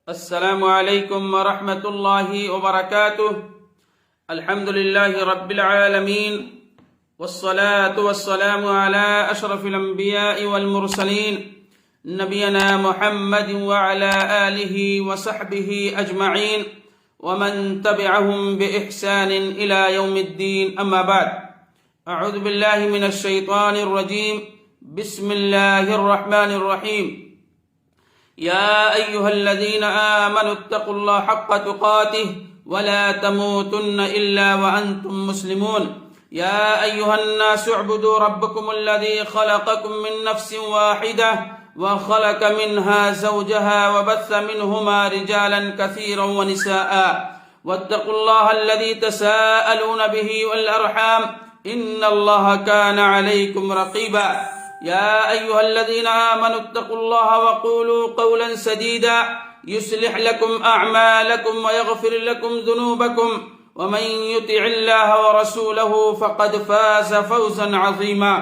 السلام عليكم ورحمة الله وبركاته. الحمد لله رب العالمين، والصلاة والسلام على أشرف الأنبياء والمرسلين نبينا محمد وعلى آله وصحبه أجمعين ومن تبعهم بإحسان إلى يوم الدين. أما بعد، أعوذ بالله من الشيطان الرجيم. بسم الله الرحمن الرحيم. يا أيها الذين آمنوا اتقوا الله حق تقاته ولا تموتن إلا وأنتم مسلمون. يا أيها الناس اعبدوا ربكم الذي خلقكم من نفس واحدة وخلق منها زوجها وبث منهما رجالا كثيرا ونساء واتقوا الله الذي تساءلون به والأرحام إن الله كان عليكم رقيبا. يا أيها الذين آمنوا اتقوا الله وقولوا قولا سديدا يصلح لكم أعمالكم ويغفر لكم ذنوبكم ومن يطع الله ورسوله فقد فاز فوزا عظيما.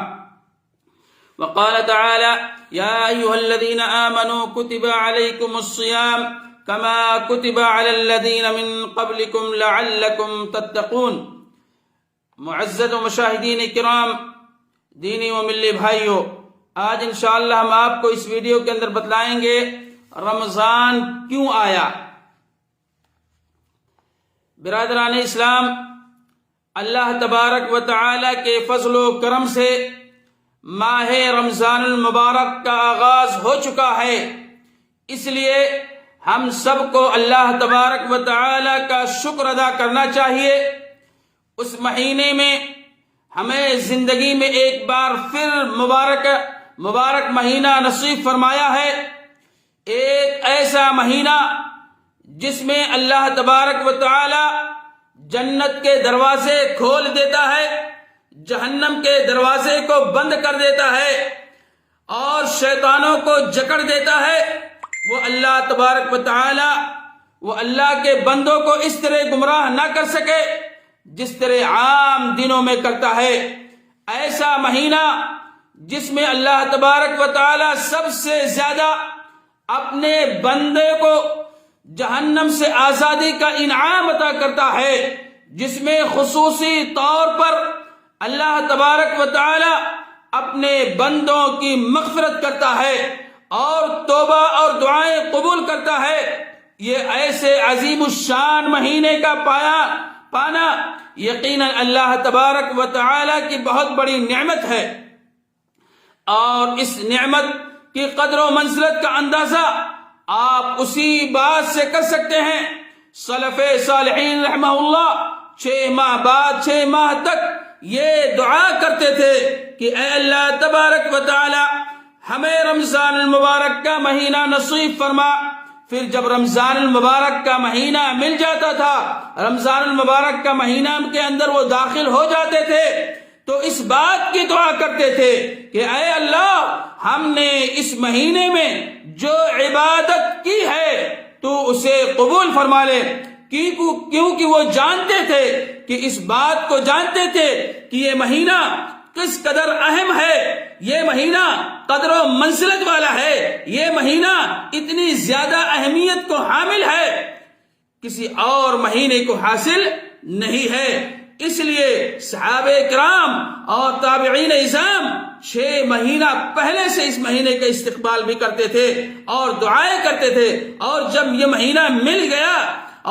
وقال تعالى: يا أيها الذين آمنوا كتب عليكم الصيام كما كتب على الذين من قبلكم لعلكم تتقون. معزز مشاہدین کرام، دینی و ملی بھائیوں، آج انشاءاللہ ہم آپ کو اس ویڈیو کے اندر بتلائیں گے رمضان کیوں آیا. برادران اسلام، اللہ تبارک و تعالی کے فضل و کرم سے ماہ رمضان المبارک کا آغاز ہو چکا ہے. اس لیے ہم سب کو اللہ تبارک و تعالی کا شکر ادا کرنا چاہیے. اس مہینے میں ہمیں زندگی میں ایک بار پھر مبارک مہینہ نصیب فرمایا ہے. ایک ایسا مہینہ جس میں اللہ تبارک و تعالی جنت کے دروازے کھول دیتا ہے، جہنم کے دروازے کو بند کر دیتا ہے اور شیطانوں کو جکڑ دیتا ہے. وہ اللہ تبارک و تعالی وہ اللہ کے بندوں کو اس طرح گمراہ نہ کر سکے جس طرح عام دنوں میں کرتا ہے. ایسا مہینہ جس میں اللہ تبارک و تعالی سب سے زیادہ اپنے بندے کو جہنم سے آزادی کا انعام عطا کرتا ہے، جس میں خصوصی طور پر اللہ تبارک و تعالی اپنے بندوں کی مغفرت کرتا ہے اور توبہ اور دعائیں قبول کرتا ہے. یہ ایسے عظیم الشان مہینے کا پانا یقیناً اللہ تبارک و تعالی کی بہت بڑی نعمت ہے، اور اس نعمت کی قدر و منزلت کا اندازہ آپ اسی بات سے کر سکتے ہیں. سلف صالحین رحمہ اللہ 6 ماہ تک یہ دعا کرتے تھے کہ اے اللہ تبارک و تعالی ہمیں رمضان المبارک کا مہینہ نصیب فرما. پھر جب رمضان المبارک کا مہینہ مل جاتا تھا، رمضان المبارک کا مہینہ کے اندر وہ داخل ہو جاتے تھے، تو اس بات کی دعا کرتے تھے کہ اے اللہ ہم نے اس مہینے میں جو عبادت کی ہے تو اسے قبول فرما لے. کیونکہ وہ جانتے تھے کہ اس بات کو جانتے تھے کہ یہ مہینہ کس قدر اہم ہے، یہ مہینہ قدر و منزلت والا ہے، یہ مہینہ اتنی زیادہ اہمیت کو حامل ہے، کسی اور مہینے کو حاصل نہیں ہے. اس لیے صحابہ کرام اور تابعین اعظام 6 مہینہ پہلے سے اس مہینے کا استقبال بھی کرتے تھے اور دعائیں کرتے تھے، اور جب یہ مہینہ مل گیا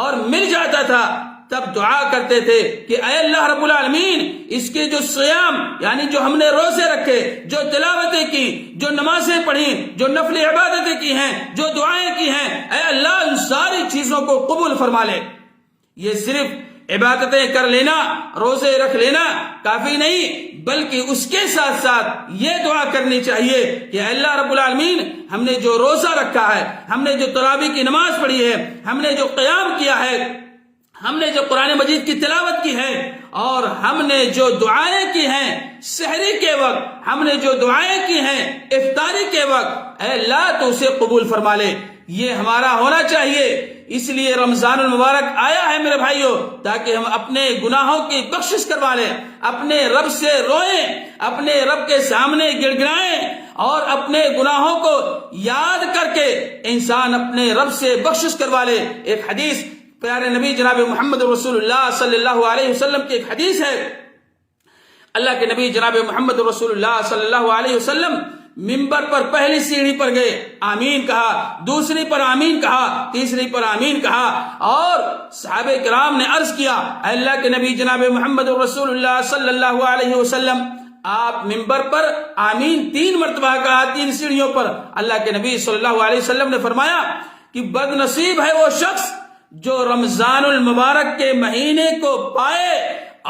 اور مل جاتا تھا تب دعا کرتے تھے کہ اے اللہ رب العالمین اس کے جو صیام یعنی جو ہم نے روزے رکھے، جو تلاوتیں کی، جو نمازیں پڑھی، جو نفل عبادتیں کی ہیں، جو دعائیں کی ہیں، اے اللہ ان ساری چیزوں کو قبول فرما لے. یہ صرف عبادتیں کر لینا، روزے رکھ لینا کافی نہیں، بلکہ اس کے ساتھ ساتھ یہ دعا کرنی چاہیے کہ اے اللہ رب العالمین ہم نے جو روزہ رکھا ہے، ہم نے جو تراویح کی نماز پڑھی ہے، ہم نے جو قیام کیا ہے، ہم نے جو قرآن مجید کی تلاوت کی ہے، اور ہم نے جو دعائیں کی ہیں سحری کے وقت، ہم نے جو دعائیں کی ہیں افطاری کے وقت، اے اللہ تو اسے قبول فرما لے. یہ ہمارا ہونا چاہیے. اس لیے رمضان المبارک آیا ہے میرے بھائیوں تاکہ ہم اپنے گناہوں کی بخشش کروا لیں، اپنے رب سے روئیں، اپنے رب کے سامنے گڑ گڑائیں اور اپنے گناہوں کو یاد کر کے انسان اپنے رب سے بخشش کروا لے۔ ایک حدیث پیارے نبی جناب محمد رسول اللہ صلی اللہ علیہ وسلم کی ایک حدیث ہے، اللہ کے نبی جناب محمد رسول اللہ صلی اللہ علیہ وسلم منبر پر پہلی سیڑھی پر گئے، آمین کہا، دوسری پر آمین کہا، تیسری پر آمین کہا، اور صحابہ کرام نے عرض کیا، اے اللہ کے نبی جناب محمد رسول اللہ صلی اللہ علیہ وسلم، آپ منبر پر آمین 3 مرتبہ کہا 3 سیڑھیوں پر۔ اللہ کے نبی صلی اللہ علیہ وسلم نے فرمایا کہ بد نصیب ہے وہ شخص جو رمضان المبارک کے مہینے کو پائے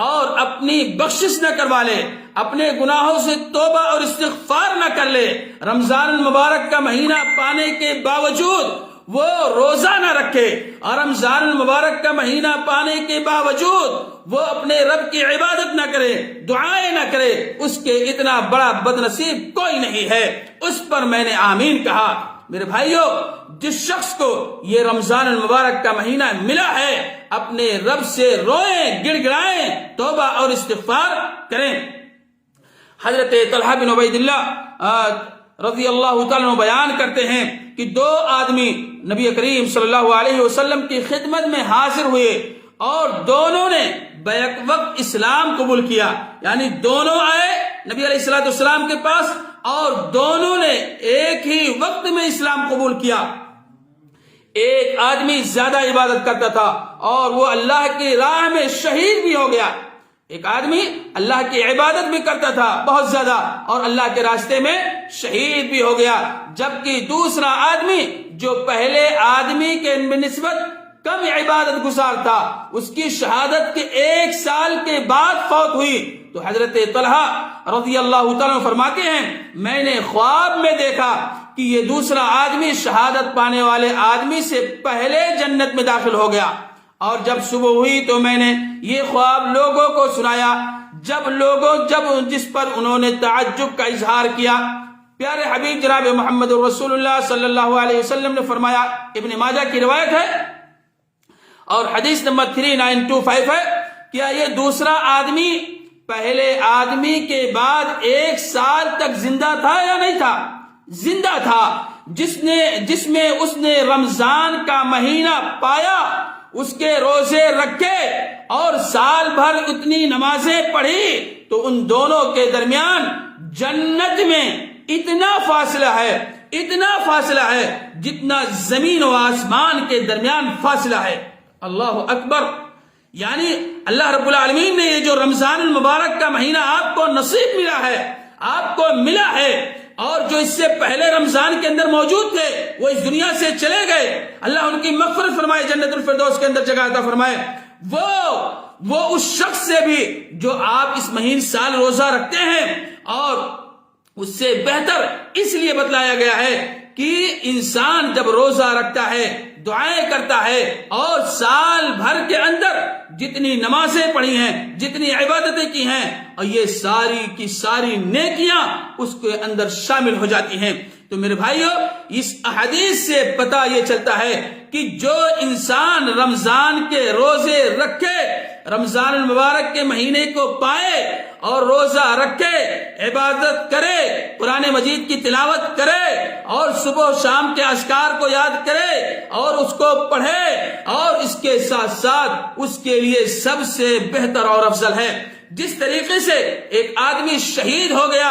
اور اپنی بخشش نہ کروا لے، اپنے گناہوں سے توبہ اور استغفار نہ کر لے، رمضان المبارک کا مہینہ پانے کے باوجود وہ روزہ نہ رکھے، اور رمضان المبارک کا مہینہ پانے کے باوجود وہ اپنے رب کی عبادت نہ کرے، دعائیں نہ کرے، اس کے اتنا بڑا بد نصیب کوئی نہیں ہے۔ اس پر میں نے آمین کہا۔ میرے بھائیوں، جس شخص کو یہ رمضان المبارک کا مہینہ ملا ہے، اپنے رب سے روئیں، گڑ گڑائیں، توبہ اور استغفار کریں۔ حضرت طلحہ بن عبید اللہ رضی اللہ تعالیٰ بیان کرتے ہیں کہ 2 آدمی نبی کریم صلی اللہ علیہ وسلم کی خدمت میں حاضر ہوئے، اور دونوں نے بیک وقت اسلام قبول کیا، یعنی دونوں آئے نبی علیہ الصلوۃ والسلام کے پاس اور دونوں نے ایک ہی وقت میں اسلام قبول کیا۔ ایک آدمی زیادہ عبادت کرتا تھا اور وہ اللہ کی راہ میں شہید بھی ہو گیا، ایک آدمی اللہ کی عبادت بھی کرتا تھا بہت زیادہ اور اللہ کے راستے میں شہید بھی ہو گیا، جبکہ دوسرا آدمی جو پہلے آدمی کے نسبت کم عبادت گزار تھا، اس کی شہادت کے 1 سال کے بعد فوت ہوئی۔ تو حضرت طلحہ رضی اللہ تعالیٰ فرماتے ہیں، میں نے خواب میں دیکھا کہ یہ دوسرا آدمی شہادت پانے والے آدمی سے پہلے جنت میں داخل ہو گیا، اور جب صبح ہوئی تو میں نے یہ خواب لوگوں کو سنایا، جس پر انہوں نے تعجب کا اظہار کیا۔ پیارے حبیب جناب محمد رسول اللہ صلی اللہ علیہ وسلم نے فرمایا، ابن ماجہ کی روایت ہے اور حدیث نمبر 3925 ہے، کیا یہ دوسرا آدمی پہلے آدمی کے بعد 1 سال تک زندہ تھا یا نہیں تھا؟ زندہ تھا، جس میں اس نے رمضان کا مہینہ پایا، اس کے روزے رکھے اور سال بھر اتنی نمازیں پڑھی، تو ان دونوں کے درمیان جنت میں اتنا فاصلہ ہے جتنا زمین و آسمان کے درمیان فاصلہ ہے۔ اللہ اکبر! یعنی اللہ رب العالمین نے یہ جو رمضان المبارک کا مہینہ آپ کو نصیب ملا ہے اور جو اس سے پہلے رمضان کے اندر موجود تھے وہ اس دنیا سے چلے گئے، اللہ ان کی مغفرت فرمائے، جنت الفردوس کے اندر جگہ عطا فرمائے، وہ اس شخص سے بھی جو آپ اس مہین سال روزہ رکھتے ہیں، اور اس سے بہتر اس لیے بتلایا گیا ہے کہ انسان جب روزہ رکھتا ہے، دعائیں کرتا ہے، اور سال بھر کے اندر جتنی نمازیں پڑھی ہیں، جتنی عبادتیں کی ہیں، اور یہ ساری کی ساری نیکیاں اس کے اندر شامل ہو جاتی ہیں۔ تو میرے بھائیوں، اس احادیث سے پتہ یہ چلتا ہے کہ جو انسان رمضان کے روزے رکھے، رمضان المبارک کے مہینے کو پائے اور روزہ رکھے، عبادت کرے، قرآن مجید کی تلاوت کرے، اور صبح و شام کے اذکار کو یاد کرے اور اس کو پڑھے، اور اس کے ساتھ ساتھ اس کے لیے سب سے بہتر اور افضل ہے جس طریقے سے ایک آدمی شہید ہو گیا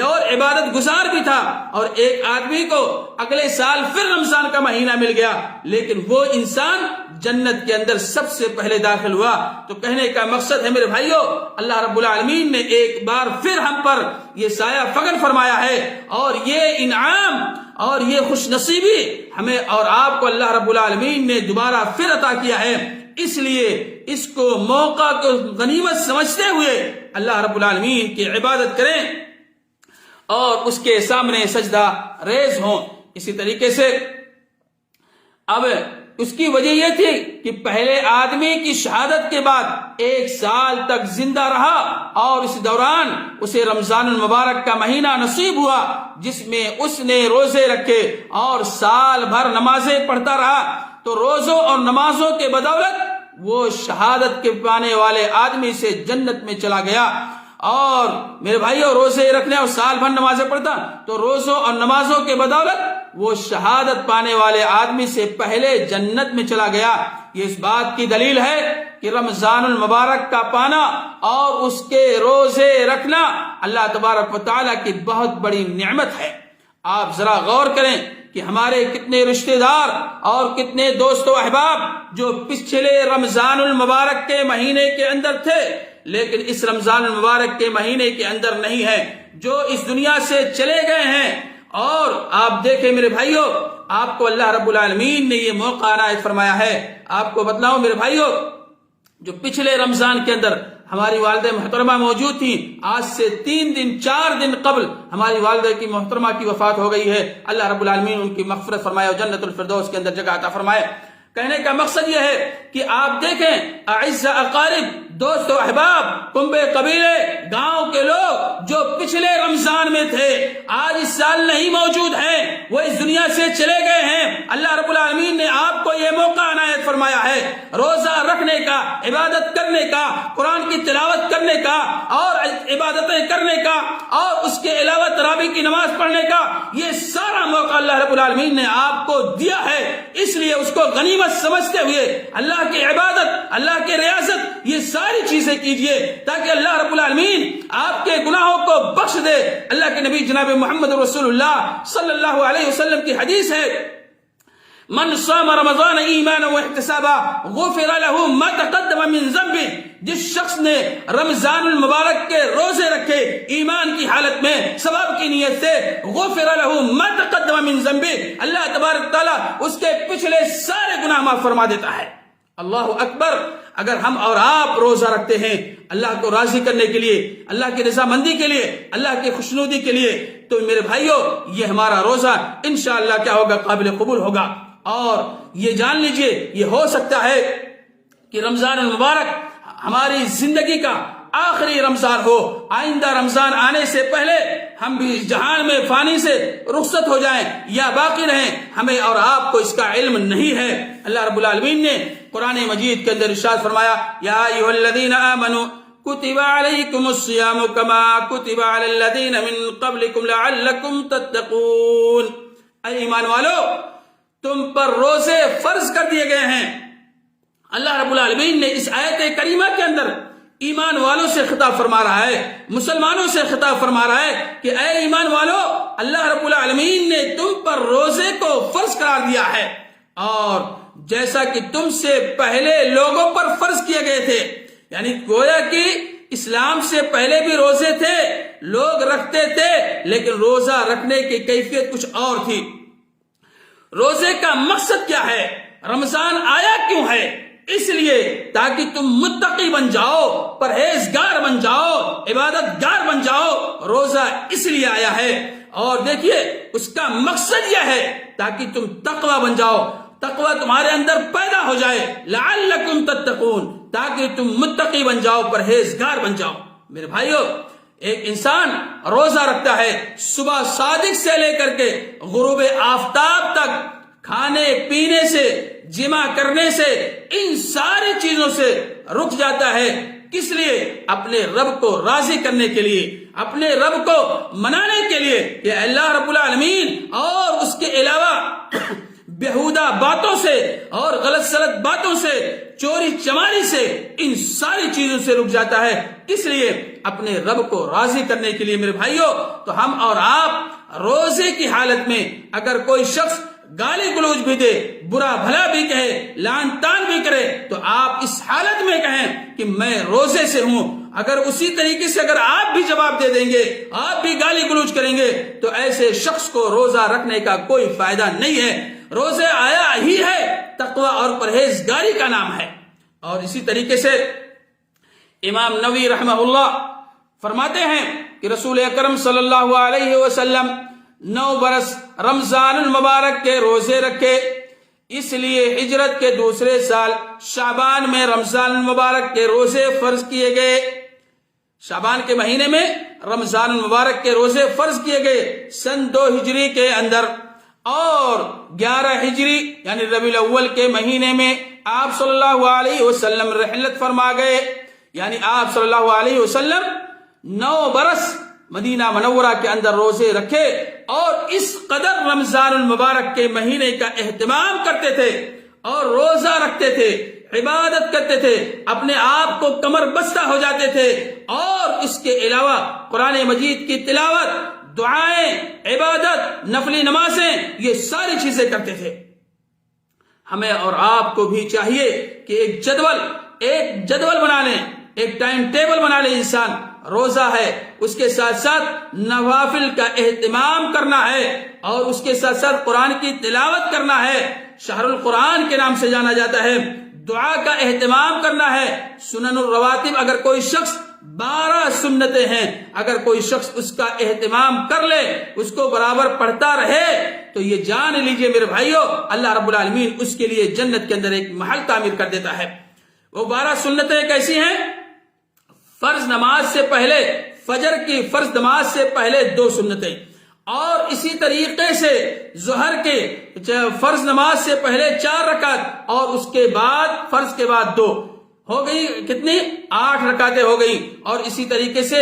اور عبادت گزار بھی تھا، اور ایک آدمی کو اگلے سال پھر رمضان کا مہینہ مل گیا، لیکن وہ انسان جنت کے اندر سب سے پہلے داخل ہوا۔ تو کہنے کا مقصد ہے میرے بھائیوں، اللہ رب العالمین نے ایک بار پھر ہم پر یہ سایہ فگن فرمایا ہے، اور یہ انعام اور یہ خوش نصیبی ہمیں اور آپ کو اللہ رب العالمین نے دوبارہ پھر عطا کیا ہے۔ اس لیے اس کو موقع کو غنیمت سمجھتے ہوئے اللہ رب العالمین کی عبادت کریں اور اس کے سامنے سجدہ ریز ہوں۔ اسی طریقے سے اب اس کی وجہ یہ تھی کہ پہلے آدمی کی شہادت کے بعد 1 سال تک زندہ رہا، اور اس دوران اسے رمضان المبارک کا مہینہ نصیب ہوا جس میں اس نے روزے رکھے اور سال بھر نمازیں پڑھتا رہا۔ تو روزوں اور نمازوں کے بدولت وہ شہادت کے پانے والے آدمی سے جنت میں چلا گیا۔ اور میرے بھائیوں روزے رکھنے اور سال بھر نمازیں پڑھتا تو روزوں اور نمازوں کے بدولت وہ شہادت پانے والے آدمی سے پہلے جنت میں چلا گیا۔ یہ اس بات کی دلیل ہے کہ رمضان المبارک کا پانا اور اس کے روزے رکھنا اللہ تبارک و تعالیٰ کی بہت بڑی نعمت ہے۔ آپ ذرا غور کریں کہ ہمارے کتنے رشتہ دار اور کتنے دوست و احباب جو پچھلے رمضان المبارک کے مہینے کے اندر تھے لیکن اس رمضان المبارک کے مہینے کے اندر نہیں ہیں، جو اس دنیا سے چلے گئے ہیں۔ اور آپ دیکھیں میرے بھائیوں، آپ کو اللہ رب العالمین نے یہ موقع عنایت فرمایا ہے۔ آپ کو بتلاؤں میرے بھائیوں، جو پچھلے رمضان کے اندر ہماری والدہ محترمہ موجود تھیں، آج سے 3 دن 4 دن قبل ہماری والدہ کی محترمہ کی وفات ہو گئی ہے۔ اللہ رب العالمین ان کی مغفرت فرمائے اور جنت الفردوس کے اندر جگہ عطا فرمائے۔ کہنے کا مقصد یہ ہے کہ آپ دیکھیں اعز اقارب، دوست و احباب، کنبے قبیلے، گاؤں کے لوگ جو پچھلے رمضان میں تھے آج اس سال نہیں موجود ہیں، وہ اس دنیا سے چلے گئے ہیں۔ اللہ رب العالمین نے آپ کو یہ موقع عنایت فرمایا ہے روزہ رکھنے کا، عبادت کرنے کا، قرآن کی تلاوت کرنے کا اور عبادتیں کرنے کا اور اس کے علاوہ تراویح کی نماز پڑھنے کا۔ یہ سارا موقع اللہ رب العالمین نے آپ کو دیا ہے، اس لیے اس کو غنیمت سمجھتے ہوئے اللہ کی عبادت، اللہ کی ریاضت، یہ ساری چیزیں کیجئے تاکہ اللہ رب العالمین آپ کے گناہوں کو بخش دے۔ اللہ کے نبی جناب محمد رسول اللہ صلی اللہ علیہ وسلم کی حدیث ہے، من صام رمضان ایمانا واحتسابا غفر له ما تقدم من ذنبه، جس شخص نے رمضان المبارک کے روزے رکھے ایمان کی حالت میں ثواب کی نیت سے، غفر له ما تقدم من ذنبه، اللہ تبارک تعالیٰ اس کے پچھلے سارے گناہ معاف فرما دیتا ہے۔ اللہ اکبر۔ اگر ہم اور آپ روزہ رکھتے ہیں اللہ کو راضی کرنے کے لیے، اللہ کی رضامندی کے لیے، اللہ کی خوشنودی کے لیے، تو میرے بھائیوں یہ ہمارا روزہ انشاءاللہ کیا ہوگا؟ قابل قبول ہوگا۔ اور یہ جان لیجئے یہ ہو سکتا ہے کہ رمضان المبارک ہماری زندگی کا آخری رمضان ہو، آئندہ رمضان آنے سے پہلے ہم بھی اس جہان میں فانی سے رخصت ہو جائیں یا باقی رہیں، ہمیں اور آپ کو اس کا علم نہیں ہے۔ اللہ رب العالمین نے قرآن مجید کے اندر ارشاد فرمایا، یا ایھا الذین آمنوا کتب علیکم الصیام کما کتب علی الذین من قبلکم لعلکم تتقون، اے ایمان والو تم پر روزے فرض کر دیے گئے ہیں۔ اللہ رب العالمین نے اس آیت کریمہ کے اندر ایمان والوں سے خطاب فرما رہا ہے، مسلمانوں سے خطاب فرما رہا ہے کہ اے ایمان والو اللہ رب العالمین نے تم پر روزے کو فرض قرار دیا ہے، اور جیسا کہ تم سے پہلے لوگوں پر فرض کیے گئے تھے، یعنی گویا کہ اسلام سے پہلے بھی روزے تھے، لوگ رکھتے تھے، لیکن روزہ رکھنے کی کیفیت کچھ اور تھی۔ روزے کا مقصد کیا ہے؟ رمضان آیا کیوں ہے؟ اس لیے تاکہ تم متقی بن جاؤ، پرہیزگار بن جاؤ، عبادت گار بن جاؤ۔ روزہ اس لیے آیا ہے، اور دیکھیے اس کا مقصد یہ ہے تاکہ تم تقوی بن جاؤ، تقوی تمہارے اندر پیدا ہو جائے، لعلکم تتقون، تاکہ تم متقی بن جاؤ، پرہیزگار بن جاؤ۔ میرے بھائیو ایک انسان روزہ رکھتا ہے، صبح صادق سے لے کر کے غروب آفتاب تک کھانے پینے سے، جمع کرنے سے، ان ساری چیزوں سے رک جاتا ہے۔ کس لیے؟ اپنے رب کو راضی کرنے کے لیے، اپنے رب کو منانے کے لیے کہ اللہ رب العالمین، اور اس کے علاوہ بیہودہ باتوں سے اور غلط سلط باتوں سے، چوری چماری سے، ان ساری چیزوں سے رک جاتا ہے۔ اس لیے اپنے رب کو راضی کرنے کے لیے میرے بھائیوں، تو ہم اور آپ روزے کی حالت میں اگر کوئی شخص گالی گلوچ بھی دے، برا بھلا بھی کہے، لعن طعن بھی کرے، تو آپ اس حالت میں کہیں کہ میں روزے سے ہوں۔ اگر اسی طریقے سے اگر آپ بھی جواب دے دیں گے، آپ بھی گالی گلوچ کریں گے، تو ایسے شخص کو روزہ رکھنے کا کوئی فائدہ نہیں ہے۔ روزے آیا ہی ہے تقوی اور پرہیزگاری کا نام ہے۔ اور اسی طریقے سے امام نووی رحمہ اللہ فرماتے ہیں کہ رسول اکرم صلی اللہ علیہ وسلم 9 برس رمضان المبارک کے روزے رکھے، اس لیے ہجرت کے دوسرے سال شعبان میں رمضان المبارک کے روزے فرض کیے گئے۔ شعبان کے مہینے میں رمضان المبارک کے روزے فرض کیے گئے سن 2 ہجری کے اندر، اور 11 ہجری یعنی ربیع الاول کے مہینے میں آپ صلی اللہ علیہ وسلم رحلت فرما گئے، یعنی آپ صلی اللہ علیہ وسلم 9 برس مدینہ منورہ کے اندر روزے رکھے اور اس قدر رمضان المبارک کے مہینے کا اہتمام کرتے تھے اور روزہ رکھتے تھے، عبادت کرتے تھے، اپنے آپ کو کمر بستہ ہو جاتے تھے، اور اس کے علاوہ قرآن مجید کی تلاوت، دعائیں، عبادت، نفلی نمازیں، یہ ساری چیزیں کرتے تھے۔ ہمیں اور آپ کو بھی چاہیے کہ ایک جدول بنا لیں، ایک ٹائم ٹیبل بنا لیں۔ انسان روزہ ہے، اس کے ساتھ ساتھ نوافل کا اہتمام کرنا ہے، اور اس کے ساتھ ساتھ قرآن کی تلاوت کرنا ہے، شہر القرآن کے نام سے جانا جاتا ہے، دعا کا اہتمام کرنا ہے۔ سنن الرواتب، اگر کوئی شخص 12 سنتیں ہیں، اگر کوئی شخص اس کا اہتمام کر لے، اس کو برابر پڑھتا رہے، تو یہ جان لیجئے میرے بھائیوں، اللہ رب العالمین اس کے لیے جنت کے اندر ایک محل تعمیر کر دیتا ہے۔ وہ 12 سنتیں کیسی ہیں؟ فرض نماز سے پہلے، فجر کی فرض نماز سے پہلے 2 سنتیں، اور اسی طریقے سے ظہر کے فرض نماز سے پہلے 4 رکعت، اور اس کے بعد فرض کے بعد 2 ہو گئی، کتنی؟ 8 رکعتیں ہو گئی۔ اور اسی طریقے سے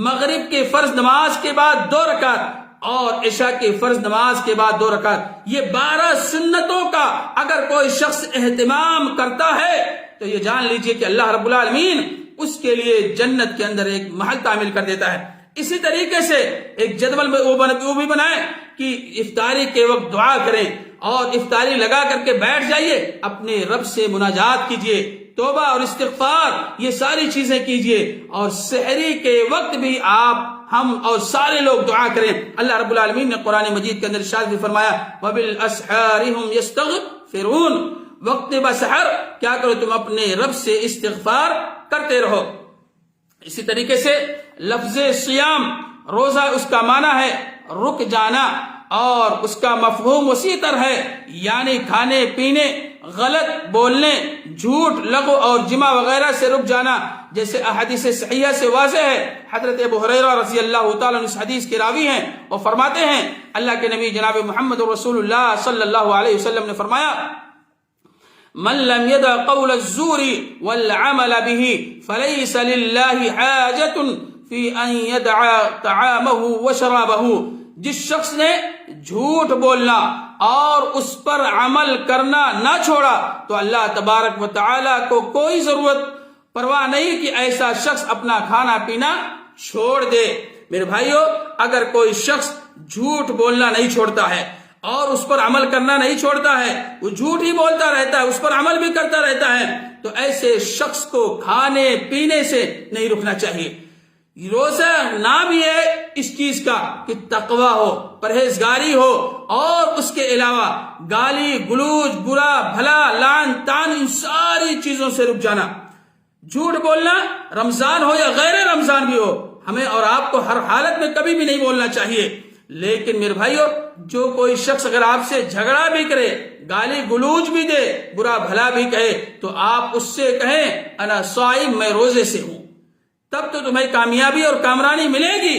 مغرب کے فرض نماز کے بعد 2 رکعت، اور عشاء کی فرض نماز کے بعد 2 رکعت۔ یہ 12 سنتوں کا اگر کوئی شخص اہتمام کرتا ہے تو یہ جان لیجئے کہ اللہ رب العالمین اس کے لیے جنت کے اندر ایک محل تعمیر کر دیتا ہے۔ اسی طریقے سے ایک جدول میں وہ بھی بنائیں کہ افطاری کے وقت دعا کریں، اور افطاری لگا کر کے بیٹھ جائیے، اپنے رب سے مناجات کیجئے، توبہ اور استغفار، یہ ساری چیزیں کیجئے، اور سحری کے وقت بھی ہم اور سارے لوگ دعا کریں۔ اللہ رب العالمین نے قرآن مجید کے اندر ارشاد بھی فرمایا، وَبِالْأَسْحَارِ هُمْ يَسْتَغْفِرُونَ، وقت بسحر کیا کرو تم اپنے رب سے استغفار کرتے رہو۔ اسی طریقے سے لفظ سیام، روزہ اس کا معنی ہے رک جانا، اور اس کا مفہوم وسیع تر ہے، یعنی کھانے پینے، غلط بولنے، جھوٹ، لغو اور جمع وغیرہ سے رک جانا، جیسے احادیث صحیحہ سے واضح ہے۔ حضرت ابو ہریرہ رضی اللہ تعالیٰ عنہ اس حدیث کے راوی ہیں، اور فرماتے ہیں اللہ کے نبی جناب محمد رسول اللہ صلی اللہ علیہ وسلم نے فرمایا، من لم يدع قول الزور والعمل به فليس لله حاجة في ان يدع طعامه وشرابه، جس شخص نے جھوٹ بولنا اور اس پر عمل کرنا نہ چھوڑا تو اللہ تبارک و تعالی کو کوئی ضرورت پرواہ نہیں کہ ایسا شخص اپنا کھانا پینا چھوڑ دے۔ میرے بھائیو، اگر کوئی شخص جھوٹ بولنا نہیں چھوڑتا ہے اور اس پر عمل کرنا نہیں چھوڑتا ہے، وہ جھوٹ ہی بولتا رہتا ہے، اس پر عمل بھی کرتا رہتا ہے، تو ایسے شخص کو کھانے پینے سے نہیں رکنا چاہیے۔ روزہ نام ہی ہے اس چیز کا کہ تقوی ہو، پرہیزگاری ہو، اور اس کے علاوہ گالی گلوچ، برا بھلا، لعن طعن، ان ساری چیزوں سے رک جانا۔ جھوٹ بولنا رمضان ہو یا غیر رمضان بھی ہو، ہمیں اور آپ کو ہر حالت میں کبھی بھی نہیں بولنا چاہیے۔ لیکن میرے بھائیو، جو کوئی شخص اگر آپ سے جھگڑا بھی کرے، گالی گلوچ بھی دے، برا بھلا بھی کہے، تو آپ اس سے کہیں انا صائم، میں روزے سے ہوں، تب تو تمہیں کامیابی اور کامرانی ملے گی،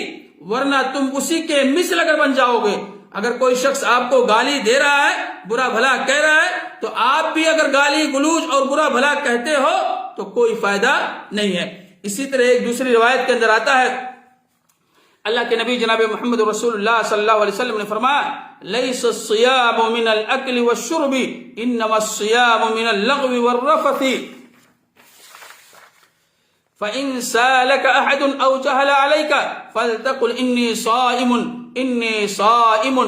ورنہ تم اسی کے مثل اگر بن جاؤ گے۔ اگر کوئی شخص آپ کو گالی دے رہا ہے، برا بھلا کہہ رہا ہے، تو آپ بھی اگر گالی گلوچ اور برا بھلا کہتے ہو تو کوئی فائدہ نہیں ہے۔ اسی طرح ایک دوسری روایت کے اندر آتا ہے، اللہ کے نبی جناب محمد رسول اللہ صلی اللہ علیہ وسلم نے فرمایا، لیس الصیام من الاکل والشرب انما الصیام من اللغو والرفث فإن سالك أحد أو جهل عليك فلتقل إني صائم إني صائم۔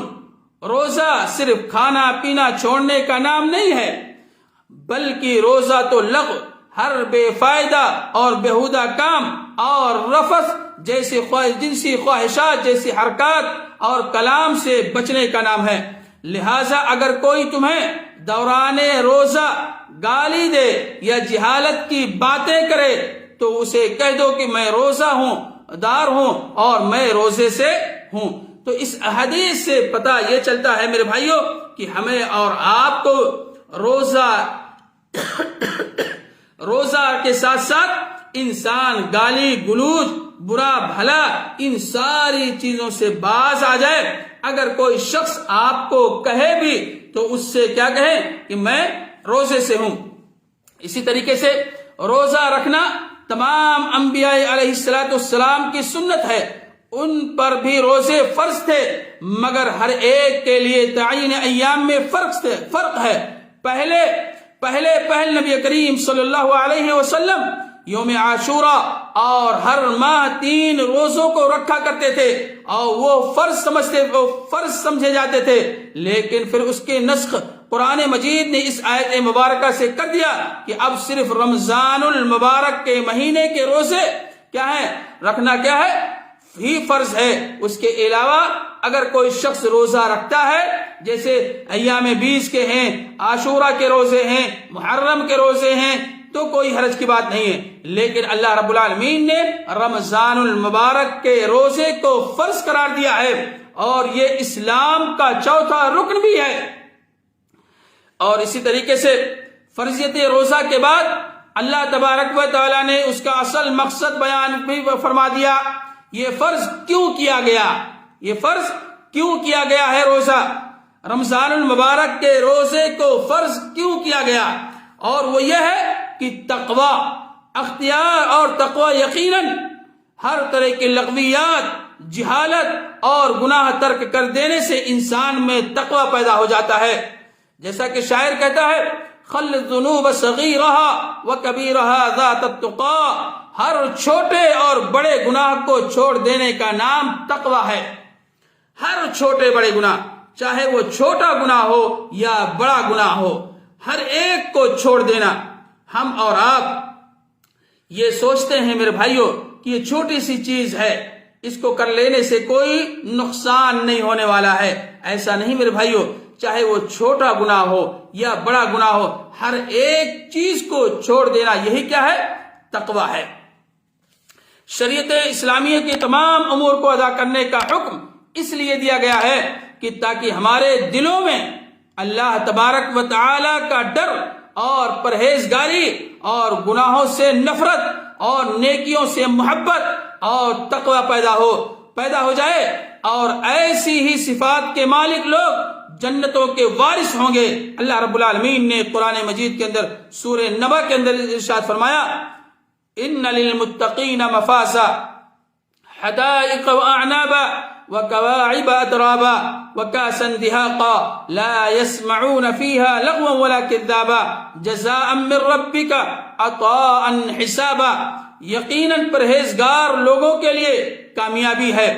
روزہ صرف کھانا پینا چھوڑنے کا نام نہیں ہے، بلکہ روزہ تو لغو، ہر بے فائدہ اور بیہودہ کام، اور رفث جیسے جنسی خواہشات جیسی حرکات اور کلام سے بچنے کا نام ہے۔ لہذا اگر کوئی تمہیں دوران روزہ گالی دے یا جہالت کی باتیں کرے تو اسے کہہ دو کہ میں روزہ دار ہوں اور میں روزے سے ہوں۔ تو اس حدیث سے پتہ یہ چلتا ہے میرے بھائیوں کہ ہمیں اور آپ کو روزہ کے ساتھ ساتھ انسان گالی گلوچ، برا بھلا، ان ساری چیزوں سے باز آ جائے۔ اگر کوئی شخص آپ کو کہے بھی تو اس سے کیا کہیں کہ میں روزے سے ہوں۔ اسی طریقے سے روزہ رکھنا تمام انبیاء علیہ السلام کی سنت ہے، ان پر بھی روزے فرض تھے، مگر ہر ایک کے لیے تعین ایام میں فرق ہے۔ پہل نبی کریم صلی اللہ علیہ وسلم یوم عاشوراء اور ہر ماہ 3 روزوں کو رکھا کرتے تھے اور وہ فرض سمجھے جاتے تھے، لیکن پھر اس کے نسخ قرآن مجید نے اس آیت مبارکہ سے کر دیا کہ اب صرف رمضان المبارک کے مہینے کے روزے رکھنا ہی فرض ہے۔ اس کے علاوہ اگر کوئی شخص روزہ رکھتا ہے، جیسے ایام 20 کے ہیں، عاشورہ کے روزے ہیں، محرم کے روزے ہیں، تو کوئی حرج کی بات نہیں ہے، لیکن اللہ رب العالمین نے رمضان المبارک کے روزے کو فرض قرار دیا ہے اور یہ اسلام کا چوتھا رکن بھی ہے۔ اور اسی طریقے سے فرضیت روزہ کے بعد اللہ تبارک و تعالی نے اس کا اصل مقصد بیان بھی فرما دیا۔ یہ فرض کیوں کیا گیا ہے روزہ، رمضان المبارک کے روزے کو فرض کیوں کیا گیا؟ اور وہ یہ ہے کہ تقوی اختیار اور تقوی یقیناً ہر طرح کی لغویات، جہالت اور گناہ ترک کر دینے سے انسان میں تقوی پیدا ہو جاتا ہے۔ جیسا کہ شاعر کہتا ہے، خل الذنوب صغیرها وکبیرها ذات التقی، ہر چھوٹے اور بڑے گناہ کو چھوڑ دینے کا نام تقوی ہے۔ ہر چھوٹے بڑے گناہ، چاہے وہ چھوٹا گناہ ہو یا بڑا گناہ ہو، ہر ایک کو چھوڑ دینا۔ ہم اور آپ یہ سوچتے ہیں میرے بھائیوں کہ یہ چھوٹی سی چیز ہے، اس کو کر لینے سے کوئی نقصان نہیں ہونے والا ہے۔ ایسا نہیں میرے بھائیوں، چاہے وہ چھوٹا گناہ ہو یا بڑا گناہ ہو، ہر ایک چیز کو چھوڑ دینا، یہی کیا ہے؟ تقوی ہے۔ شریعت اسلامیہ کے تمام امور کو ادا کرنے کا حکم اس لیے دیا گیا ہے کہ تاکہ ہمارے دلوں میں اللہ تبارک و تعالی کا ڈر اور پرہیزگاری اور گناہوں سے نفرت اور نیکیوں سے محبت اور تقوی پیدا ہو جائے، اور ایسی ہی صفات کے مالک لوگ جنتوں کے وارث ہوں گے۔ اللہ رب العالمین نے قرآن مجید کے اندر سورہ نبا کے اندر ارشاد فرمایا، ان للمتقین مفازا حدائق واعنابا وكواعب اترابا وكاسا دهاقا لا يسمعون فيها لغوا ولا كذابا جزاء من ربك عطاء حسابا۔ یقیناً پرہیزگار لوگوں کے لیے کامیابی ہے،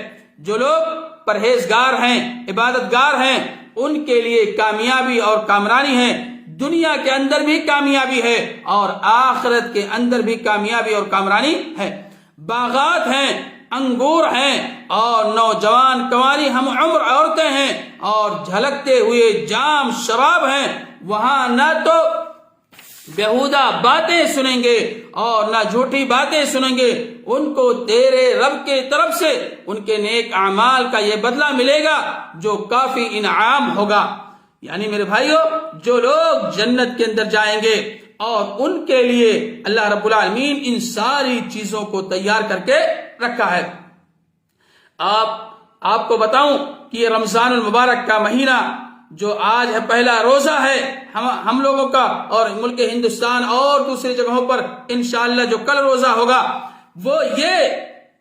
جو لوگ پرہیزگار ہیں، عبادت گار ہیں، ان کے لیے کامیابی اور کامرانی ہے۔ دنیا کے اندر بھی کامیابی ہے اور آخرت کے اندر بھی کامیابی اور کامرانی ہے۔ باغات ہیں، انگور ہیں اور نوجوان کنواری ہم عمر عورتیں ہیں اور جھلکتے ہوئے جام شراب ہیں۔ وہاں نہ تو بیہودہ باتیں سنیں گے اور نہ جھوٹی باتیں سنیں گے، ان کو تیرے رب کے طرف سے ان کے نیک اعمال کا یہ بدلہ ملے گا جو کافی انعام ہوگا۔ یعنی میرے بھائیو، جو لوگ جنت کے اندر جائیں گے اور ان کے لیے اللہ رب العالمین ان ساری چیزوں کو تیار کر کے رکھا ہے۔ آپ کو بتاؤں کہ یہ رمضان المبارک کا مہینہ جو آج ہے، پہلا روزہ ہے ہم لوگوں کا، اور ملک ہندوستان اور دوسری جگہوں پر انشاءاللہ جو کل روزہ ہوگا، وہ یہ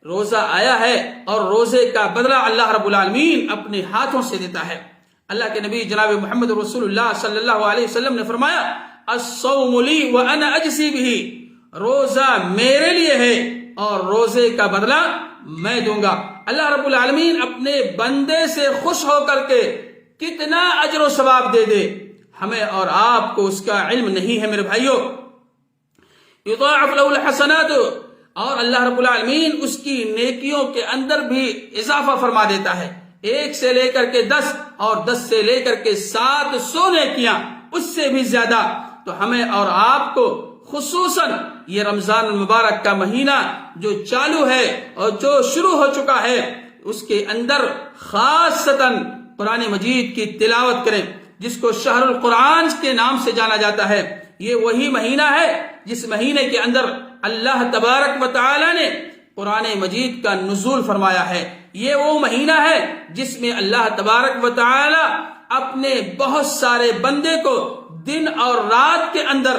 روزہ آیا ہے اور روزے کا بدلہ اللہ رب العالمین اپنے ہاتھوں سے دیتا ہے۔ اللہ کے نبی جناب محمد رسول اللہ صلی اللہ علیہ وسلم نے فرمایا، الصوم لی وانا اجزی بہ، روزہ میرے لیے ہے اور روزے کا بدلہ میں دوں گا۔ اللہ رب العالمین اپنے بندے سے خوش ہو کر کے کتنا اجر و ثواب دے دے، ہمیں اور آپ کو اس کا علم نہیں ہے میرے بھائیوں۔ یضاعف له الحسنات، اور اللہ رب العالمین اس کی نیکیوں کے اندر بھی اضافہ فرما دیتا ہے، 1 سے لے کر کے 10 اور 10 سے لے کر کے 700 نیکیاں، اس سے بھی زیادہ۔ تو ہمیں اور آپ کو خصوصاً یہ رمضان المبارک کا مہینہ جو چالو ہے اور جو شروع ہو چکا ہے، اس کے اندر خاصتاً قرآن مجید کی تلاوت کریں، جس کو شہر القرآن کے نام سے جانا جاتا ہے۔ یہ وہی مہینہ ہے جس مہینے کے اندر اللہ تبارک و تعالی نے قرآن مجید کا نزول فرمایا ہے۔ یہ وہ مہینہ ہے جس میں اللہ تبارک و تعالی اپنے بہت سارے بندے کو دن اور رات کے اندر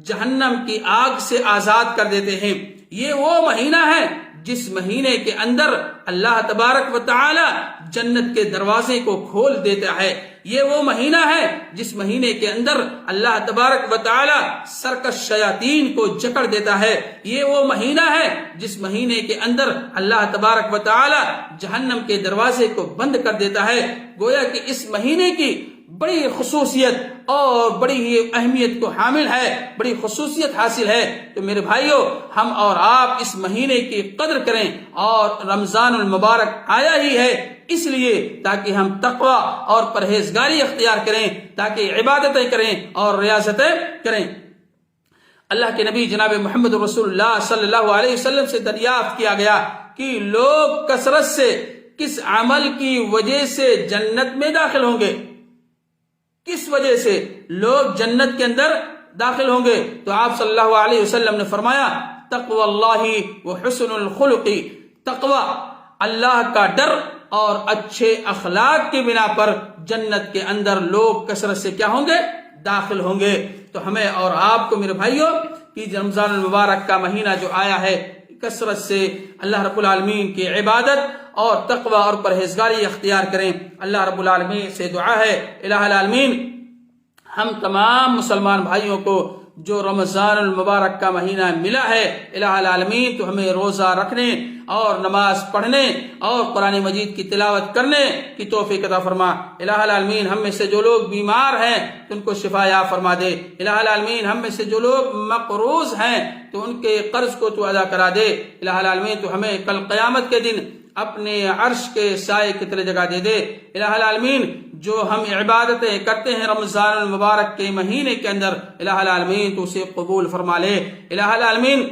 جہنم کی آگ سے آزاد کر دیتے ہیں۔ یہ وہ مہینہ ہے جس مہینے کے اندر اللہ تبارک و تعالی جنت کے دروازے کو کھول دیتا ہے. یہ وہ مہینہ ہے جس مہینے کے اندر اللہ تبارک و تعالی سرکش شیاطین کو جکڑ دیتا ہے. یہ وہ مہینہ ہے جس مہینے کے اندر اللہ تبارک و تعالی جہنم کے دروازے کو بند کر دیتا ہے. گویا کہ اس مہینے کی بڑی خصوصیت اور بڑی ہی اہمیت کو حامل ہے، بڑی خصوصیت حاصل ہے. تو میرے بھائیوں، ہم اور آپ اس مہینے کی قدر کریں. اور رمضان المبارک آیا ہی ہے اس لیے تاکہ ہم تقوی اور پرہیزگاری اختیار کریں، تاکہ عبادتیں کریں اور ریاضتیں کریں. اللہ کے نبی جناب محمد رسول اللہ صلی اللہ علیہ وسلم سے دریافت کیا گیا کہ لوگ کثرت سے کس عمل کی وجہ سے جنت میں داخل ہوں گے، کس وجہ سے لوگ جنت کے اندر داخل ہوں گے؟ تو آپ صلی اللہ علیہ وسلم نے فرمایا تقوی اللہ و حسن الخلق. تقوی، اللہ کا ڈر اور اچھے اخلاق کی بنا پر جنت کے اندر لوگ کثرت سے کیا ہوں گے؟ داخل ہوں گے. تو ہمیں اور آپ کو میرے بھائیوں کہ رمضان المبارک کا مہینہ جو آیا ہے، کثرت سے اللہ رب العالمین کی عبادت اور تقوی اور پرہیزگاری اختیار کریں. اللہ رب العالمین سے دعا ہے الہ العالمین ہم تمام مسلمان بھائیوں کو جو رمضان المبارک کا مہینہ ملا ہے، الہ العالمین تو ہمیں روزہ رکھنے اور نماز پڑھنے اور قرآن مجید کی تلاوت کرنے کی توفیق عطا فرما. الہ العالمین ہم میں سے جو لوگ بیمار ہیں تو ان کو شفا یاب فرما دے. الہ العالمین ہم میں سے جو لوگ مقروض ہیں تو ان کے قرض کو تو ادا کرا دے. الہ العالمین تو ہمیں کل قیامت کے دن اپنے عرش کے سائے کی طرح جگہ دے دے. الہ العالمین جو ہم عبادتیں کرتے ہیں رمضان المبارک کے مہینے کے اندر، الہ العالمین تو اسے قبول فرما لے. الہ العالمین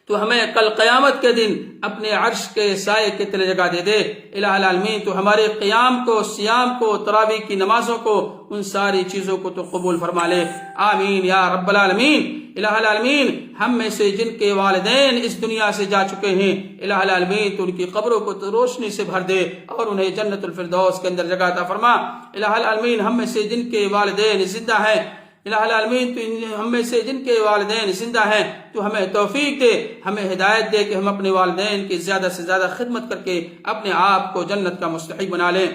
تو ہمیں کل قیامت کے دن اپنے عرش کے سائے کی طرح جگہ دے دے. الہ العالمین تو ہمارے قیام کو، سیام کو، تراویح کی نمازوں کو، ان ساری چیزوں کو تو قبول فرما لے. آمین یا رب العالمین. الہ العالمین ہم میں سے جن کے والدین اس دنیا سے جا چکے ہیں، الہ العالمین تو ان کی قبروں کو تو روشنی سے بھر دے اور انہیں جنت الفردوس کے اندر جگہ عطا فرما. الہ العالمین ہم میں سے جن کے والدین زندہ ہیں، الہ العالمین تو ہم میں سے جن کے والدین زندہ ہیں تو ہمیں توفیق دے، ہمیں ہدایت دے کہ ہم اپنے والدین کی زیادہ سے زیادہ خدمت کر کے اپنے آپ کو جنت کا مستحق بنا لیں.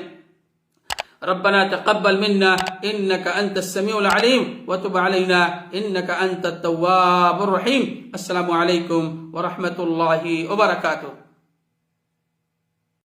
ربنا تقبل منا انك انت السميع العليم وتب علينا انك انت التواب الرحيم. السلام عليكم ورحمة الله وبركاته.